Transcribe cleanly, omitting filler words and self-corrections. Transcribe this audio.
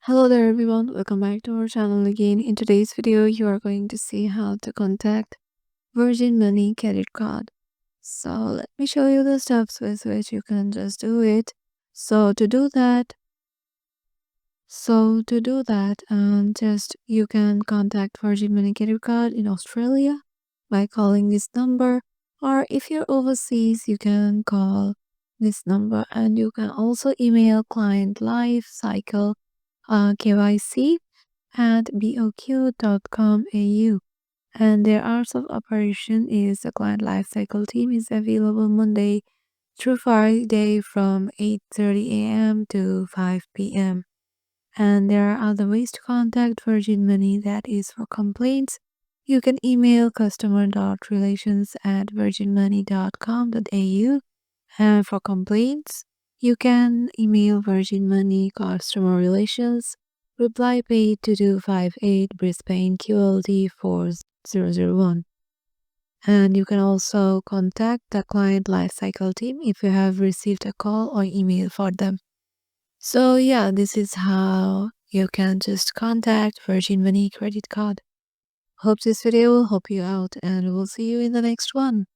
Hello there everyone, welcome back to our channel again. In today's video, you are going to see how to contact Virgin Money credit card. So let me show you the steps with which you can just do it. So to do that, just you can contact Virgin Money credit card in Australia by calling this number, or if you're overseas, you can call this number, and you can also email client life cycle KYC at boq.com.au. And their hours of operation is the client lifecycle team is available Monday through Friday from 8:30 a.m. to 5 p.m. And there are other ways to contact Virgin Money, that is for complaints. You can email customer.relations@virginmoney.com.au, and for complaints, you can email Virgin Money Customer Relations, reply paid 2258 Brisbane QLD 4001. And you can also contact the client lifecycle team if you have received a call or email for them. So yeah, this is how you can just contact Virgin Money credit card. Hope this video will help you out, and we'll see you in the next one.